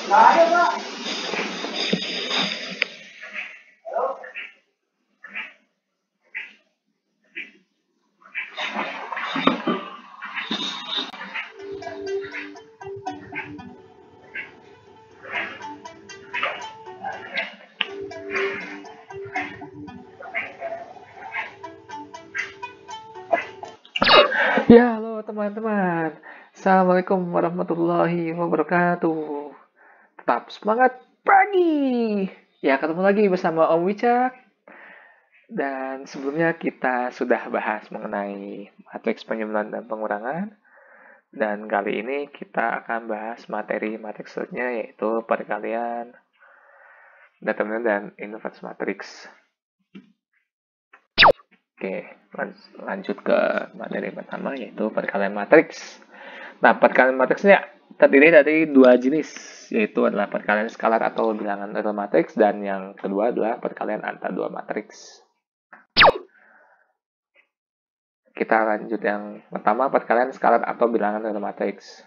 Ya, halo teman-teman. Assalamualaikum warahmatullahi wabarakatuh. Tetap semangat pagi. Ya, ketemu lagi bersama Om Wicak. Dan sebelumnya kita sudah bahas mengenai matriks penjumlahan dan pengurangan. Dan kali ini kita akan bahas materi matriks selanjutnya yaitu perkalian, determinan, dan inverse matriks. Oke, lanjut ke materi pertama yaitu perkalian matriks. Nah, perkalian matriksnya terdiri dari dua jenis, yaitu adalah perkalian skalar atau bilangan real matriks, dan yang kedua adalah perkalian antar dua matriks. Kita lanjut yang pertama, perkalian skalar atau bilangan real matriks.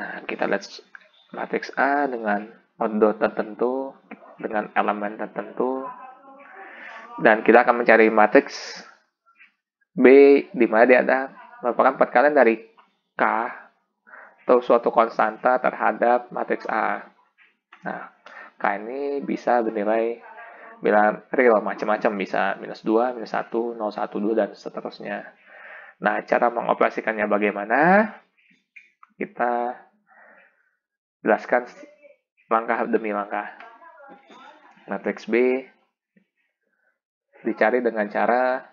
Nah, kita lihat matriks A dengan ordo tertentu, dengan elemen tertentu, dan kita akan mencari matriks B di mana dia ada merupakan perkalian dari K atau suatu konstanta terhadap matriks A. Nah, K ini bisa bernilai bilangan real macam-macam, bisa minus 2, minus 1, 0, 1, 2, dan seterusnya. Nah, cara mengoperasikannya bagaimana? Kita jelaskan langkah demi langkah. Matriks B dicari dengan cara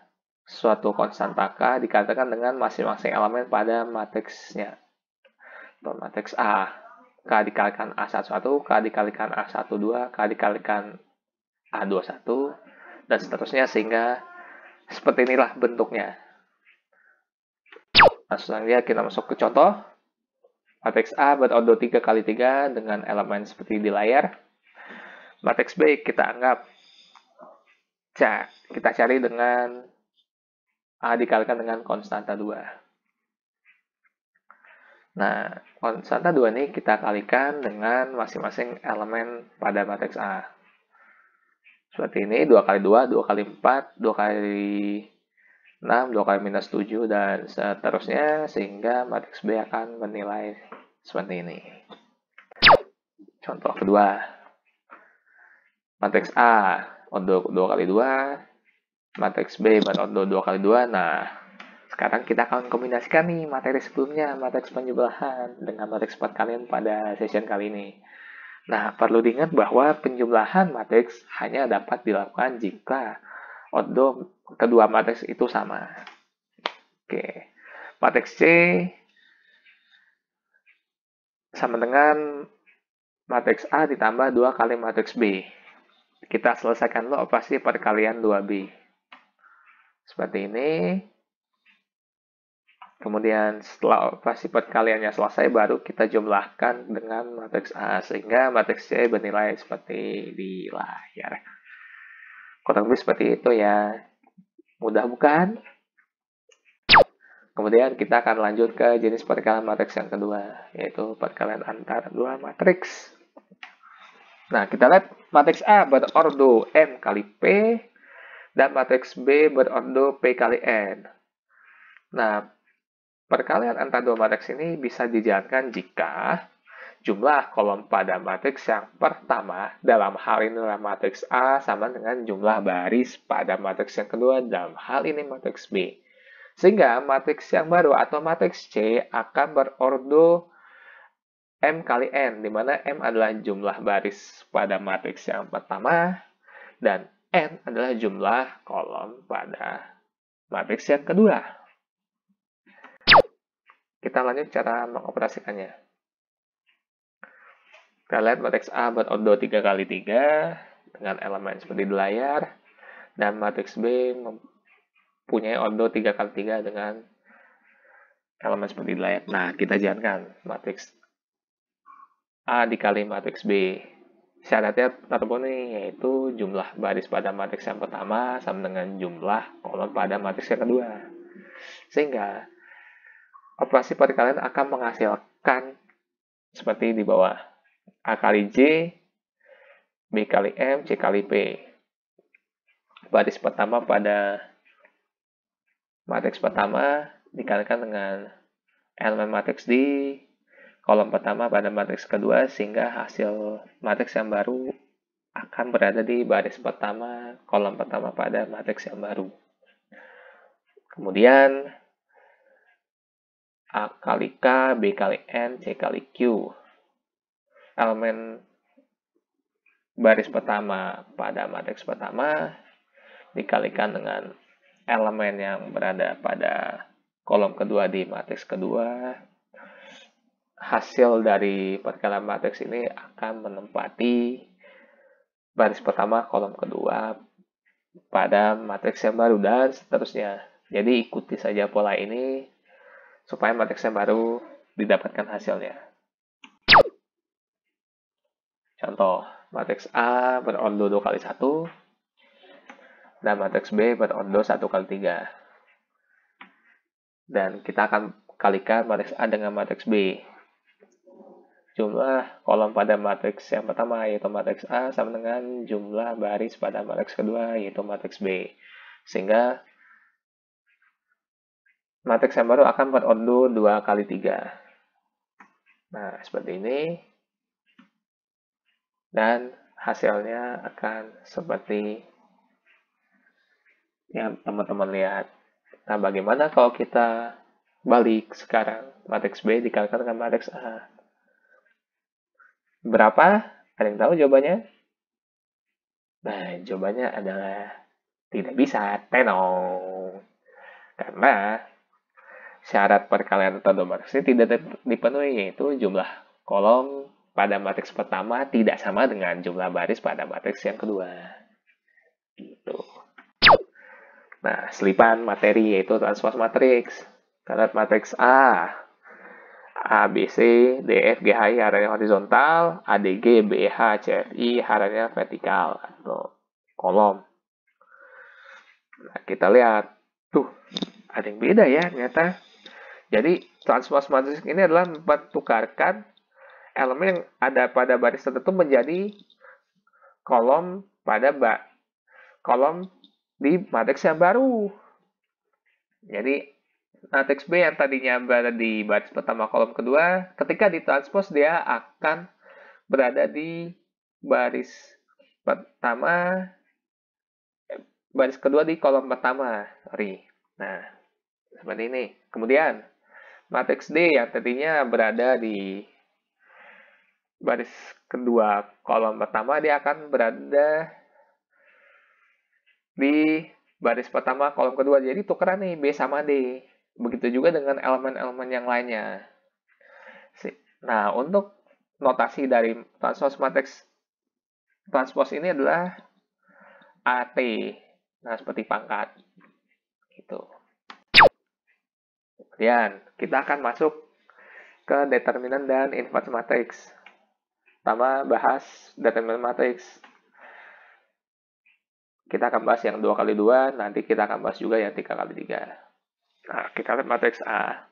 suatu konstanta K dikatakan dengan masing-masing elemen pada matriksnya. Matriks A, K dikalikan A11, K dikalikan A12, K dikalikan A21, dan seterusnya sehingga seperti inilah bentuknya. Langsung saja kita masuk ke contoh. Matriks A berordo 3 kali 3 dengan elemen seperti di layar. Matriks B kita anggap kita cari dengan A dikalikan dengan konstanta 2. Nah, konstanta 2 ini kita kalikan dengan masing-masing elemen pada matriks A. Seperti ini, 2 kali 2, 2 kali 4, 2 kali 6, 2 kali minus 7, dan seterusnya, sehingga matriks B akan bernilai seperti ini. Contoh kedua, matriks A ordo 2 kali 2, matriks B berordo 2 kali 2. Nah, sekarang kita akan kombinasikan nih materi sebelumnya, matriks penjumlahan dengan matriks perkalian pada session kali ini. Nah, perlu diingat bahwa penjumlahan matriks hanya dapat dilakukan jika ordo kedua matriks itu sama. Oke, matriks C sama dengan matriks A ditambah 2 kali matriks B. Kita selesaikan dulu operasi perkalian 2B. Seperti ini. Kemudian setelah operasi perkaliannya selesai, baru kita jumlahkan dengan matriks A, sehingga matriks C bernilai seperti di layar. Kurang lebih seperti itu ya. Mudah bukan? Kemudian kita akan lanjut ke jenis perkalian matriks yang kedua, yaitu perkalian antar dua matriks. Nah, kita lihat matriks A berordo M kali P, dan matriks B berordo P kali N. Nah, perkalian antar dua matriks ini bisa dijalankan jika jumlah kolom pada matriks yang pertama, dalam hal ini adalah matriks A, sama dengan jumlah baris pada matriks yang kedua, dalam hal ini matriks B. Sehingga matriks yang baru atau matriks C akan berordo M kali N, di mana M adalah jumlah baris pada matriks yang pertama, dan N adalah jumlah kolom pada matriks yang kedua. Kita lanjut cara mengoperasikannya. Kita lihat matriks A berordo 3 kali 3 dengan elemen seperti di layar, dan matriks B mempunyai ordo 3 kali 3 dengan elemen seperti di layar. Nah, kita jalankan matriks A dikali matriks B. Syaratnya satu nih, yaitu jumlah baris pada matriks yang pertama sama dengan jumlah kolom pada matriks yang kedua. Sehingga operasi perkalian akan menghasilkan seperti di bawah. A kali J, B kali M, C kali P. Baris pertama pada matriks pertama dikalikan dengan elemen matriks di kolom pertama pada matriks kedua, sehingga hasil matriks yang baru akan berada di baris pertama, kolom pertama pada matriks yang baru. Kemudian A kali K, B kali N, C kali Q. Elemen baris pertama pada matriks pertama dikalikan dengan elemen yang berada pada kolom kedua di matriks kedua. Hasil dari perkalian matriks ini akan menempati baris pertama, kolom kedua pada matriks yang baru, dan seterusnya. Jadi ikuti saja pola ini supaya matriks yang baru didapatkan hasilnya. Contoh, matriks A berordo 2 kali 1 dan matriks B berordo 1 kali 3. Dan kita akan kalikan matriks A dengan matriks B. Jumlah kolom pada matriks yang pertama yaitu matriks A sama dengan jumlah baris pada matriks kedua yaitu matriks B. Sehingga matriks yang baru akan berordo 2 kali 3. Nah, seperti ini. Dan hasilnya akan seperti yang teman-teman lihat. Nah, bagaimana kalau kita balik sekarang? Matriks B dikalikan dengan matriks A. Berapa? Ada yang tahu jawabannya? Nah, jawabannya adalah tidak bisa. Tenong. Karena syarat perkalian ordo matriks ini tidak dipenuhi, yaitu jumlah kolom pada matriks pertama tidak sama dengan jumlah baris pada matriks yang kedua. Gitu. Nah, selipan materi yaitu transpose matriks. Karena matriks A, B, C, D, F, G, H, I harapannya horizontal, A, D, G, B, H, C, F, I harapannya vertikal atau kolom. Nah, kita lihat. Tuh, ada yang beda ya ternyata. Jadi, transpose matriks ini adalah mempertukarkan elemen yang ada pada baris tertentu menjadi kolom pada kolom di matriks yang baru. Jadi, matriks B yang tadinya berada di baris pertama kolom kedua, ketika ditranspos dia akan berada di baris pertama, baris kedua di kolom pertama. Nah, seperti ini. Kemudian, matriks D yang tadinya berada di baris kedua kolom pertama, dia akan berada di baris pertama kolom kedua. Jadi tukeran nih B sama D. Begitu juga dengan elemen-elemen yang lainnya. Nah, untuk notasi dari transpose matriks transpose ini adalah AT. Nah, seperti pangkat. Gitu. Kemudian, kita akan masuk ke determinan dan inverse matriks. Pertama, bahas determinan matriks. Kita akan bahas yang 2 kali 2, nanti kita akan bahas juga yang 3 kali 3. Nah, kita lihat matriks A.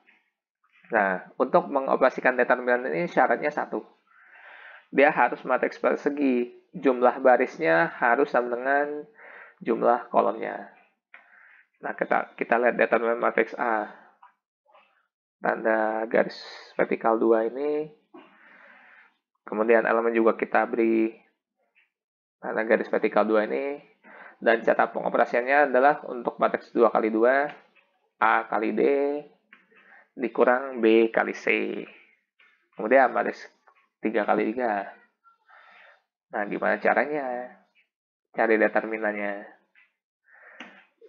Nah, untuk mengoperasikan determinan ini syaratnya satu. Dia harus matriks persegi. Jumlah barisnya harus sama dengan jumlah kolomnya. Nah, kita lihat determinan matriks A. Tanda garis vertikal 2 ini. Kemudian elemen juga kita beri tanda garis vertikal 2 ini. Dan cara pengoperasiannya adalah untuk matriks 2 kali 2, A kali D dikurang B kali C. Kemudian matriks 3 kali 3. Nah, gimana caranya? Cari determinannya.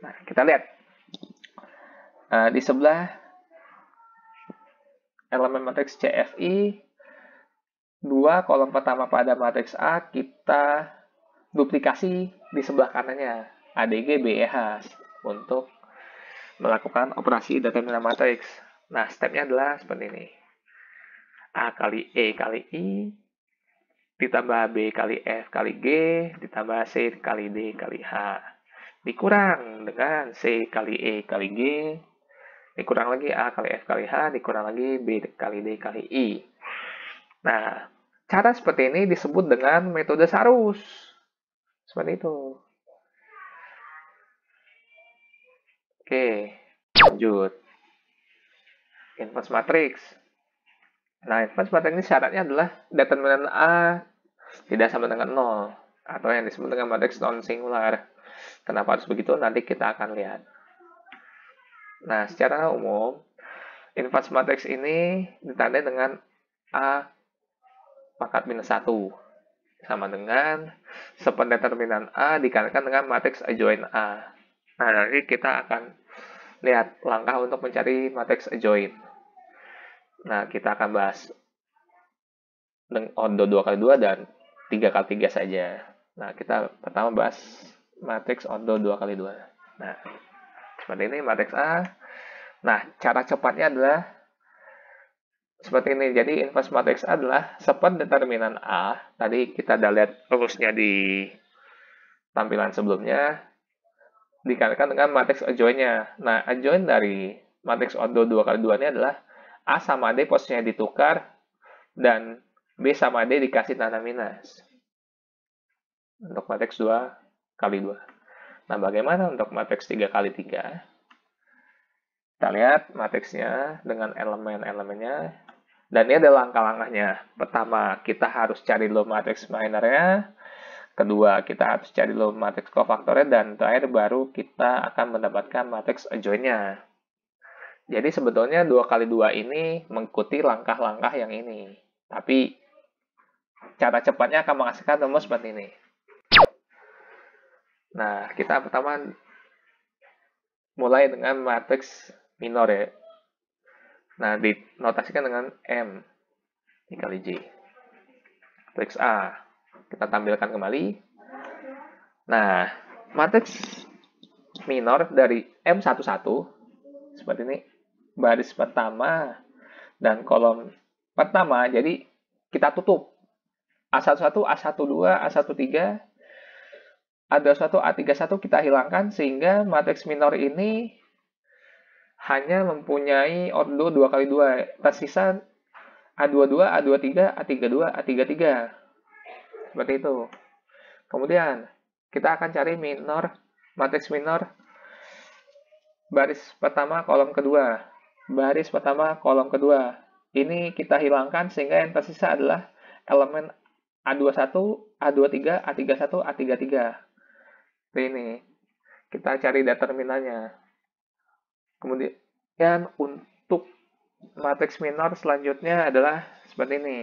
Nah, kita lihat. Di sebelah elemen matriks CFI, 2 kolom pertama pada matriks A, kita duplikasi di sebelah kanannya, ADG, BEH, untuk melakukan operasi determinan matriks. Nah, stepnya adalah seperti ini. A kali E kali I, ditambah B kali F kali G, ditambah C kali D kali H. Dikurang dengan C kali E kali G, dikurang lagi A kali F kali H, dikurang lagi B kali D kali I. Nah, cara seperti ini disebut dengan metode Sarus. Seperti itu. Oke, lanjut. Inverse matrix. Nah, inverse matrix ini syaratnya adalah determinan A tidak sama dengan 0. Atau yang disebut dengan matrix non-singular. Kenapa harus begitu? Nanti kita akan lihat. Nah, secara umum, inverse matrix ini ditandai dengan A pangkat minus 1. Sama dengan sependeterminan A dikalikan dengan matriks adjoint A. Nah, nanti kita akan lihat langkah untuk mencari matriks adjoint. Nah, kita akan bahas ordo 2x2 dan 3x3 saja. Nah, kita pertama bahas matriks ordo 2x2. Nah, seperti ini matriks A. Nah, cara cepatnya adalah seperti ini. Jadi, inverse matrix A adalah sependeterminan A. Tadi kita udah lihat rumusnya di tampilan sebelumnya. Dikalikan dengan matriks adjoint-nya. Nah, adjoint dari matriks ordo 2x2 ini adalah A sama D posisinya ditukar, dan B sama D dikasih tanda minus. Untuk matriks 2x2. Nah, bagaimana untuk matriks 3x3? Kita lihat matriksnya dengan elemen-elemennya. Dan ini ada langkah-langkahnya. Pertama, kita harus cari dulu matriks minornya. Kedua, kita harus cari dulu matriks kofaktornya, dan terakhir baru kita akan mendapatkan matriks adjoint-nya. Jadi sebetulnya 2x2 ini mengikuti langkah-langkah yang ini. Tapi cara cepatnya akan menghasilkan rumus seperti ini. Nah, kita pertama mulai dengan matriks minor ya. Nah, dinotasikan dengan M dikali J. Matriks A. Kita tampilkan kembali. Nah, matriks minor dari M11 seperti ini. Baris pertama dan kolom pertama, jadi kita tutup. A11, A12, A13, A21, A31 kita hilangkan sehingga matriks minor ini hanya mempunyai ordo 2x2. Tersisa A22, A23, A32, A33. Seperti itu. Kemudian kita akan cari matriks minor baris pertama kolom kedua. Baris pertama kolom kedua. Ini kita hilangkan sehingga yang tersisa adalah elemen A21, A23, A31, A33. Ini kita cari determinannya. Kemudian untuk matriks minor selanjutnya adalah seperti ini.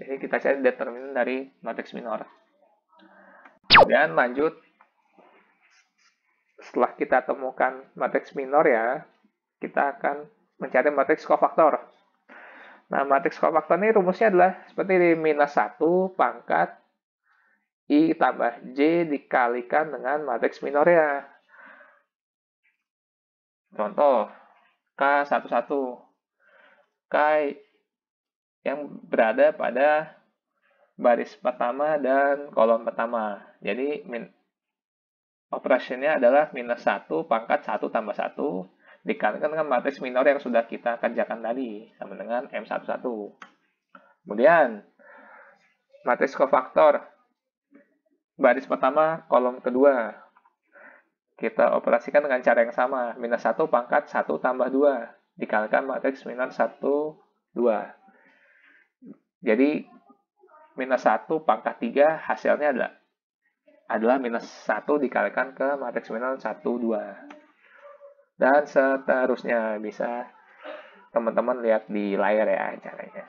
Jadi kita cari determinan dari matriks minor. Kemudian lanjut, setelah kita temukan matriks minor ya, kita akan mencari matriks kofaktor. Nah, matriks kofaktor ini rumusnya adalah seperti ini, minus 1 pangkat I tambah J dikalikan dengan matriks minornya. Contoh, K11. K yang berada pada baris pertama dan kolom pertama. Jadi, operasinya adalah minus 1 pangkat 1 tambah 1 dikalikan dengan matriks minor yang sudah kita kerjakan tadi, sama dengan M11. Kemudian, matriks kofaktor. Baris pertama, kolom kedua. Kita operasikan dengan cara yang sama. Minus 1 pangkat 1 tambah 2. Dikalikan matriks minus 1, 2. Jadi, minus 1 pangkat 3 hasilnya adalah minus 1 dikalikan ke matriks minus 1, 2. Dan seterusnya. Bisa teman-teman lihat di layar ya caranya.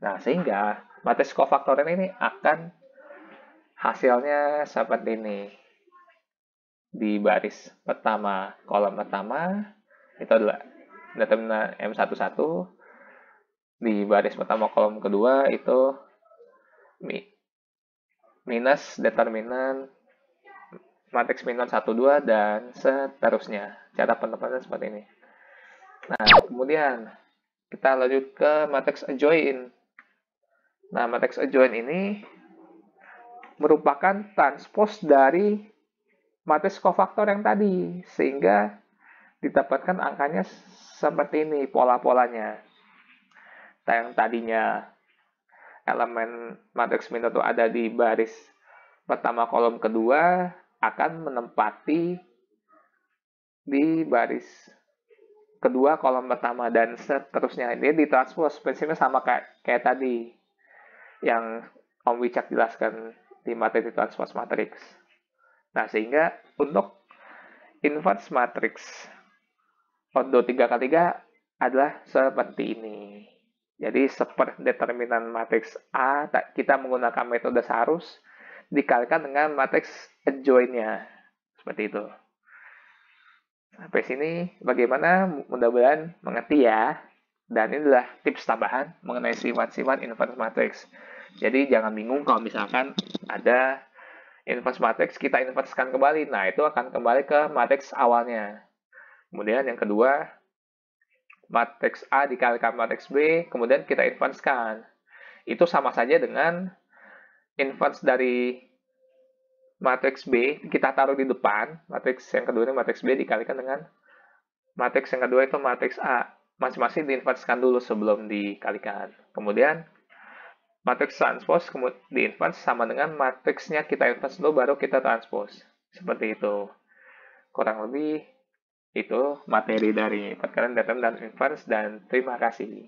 Nah, sehingga matriks kofaktoran ini akan hasilnya seperti ini. Di baris pertama, kolom pertama, itu adalah determinan M11. Di baris pertama, kolom kedua, itu minus determinan matriks minus 1, 2, dan seterusnya. Cara penerapannya seperti ini. Nah, kemudian kita lanjut ke matriks adjoint. Nah, matriks adjoint ini merupakan transpose dari matriks kofaktor yang tadi, sehingga didapatkan angkanya seperti ini pola-polanya. yang tadinya elemen matriks min itu ada di baris pertama kolom kedua akan menempati di baris kedua kolom pertama dan seterusnya. Dia ditranspos prinsipnya sama kayak tadi yang Om Wicak jelaskan di materi transpose matrix. Nah, sehingga untuk inverse matrix ordo 3x3 adalah seperti ini. Jadi, determinan matriks A, kita menggunakan metode Sarus, dikalikan dengan matriks adjoint-nya. Seperti itu. Sampai sini bagaimana? Mudah-mudahan mengerti ya. Dan ini adalah tips tambahan mengenai sifat-sifat inverse matrix. Jadi jangan bingung kalau misalkan ada inverse matrix, kita inversekan kembali. Nah, itu akan kembali ke matriks awalnya. Kemudian yang kedua, matriks A dikalikan matriks B, kemudian kita inversekan. Itu sama saja dengan inverse dari matriks B, kita taruh di depan, matriks yang kedua ini matriks B dikalikan dengan matriks yang kedua itu matriks A. Masing-masing diinverskan dulu sebelum dikalikan. Kemudian, matriks transpose diinverse sama dengan matriksnya kita inverse dulu, baru kita transpose. Seperti itu. Kurang lebih itu materi dari perkalian determinan dan inverse, dan terima kasih.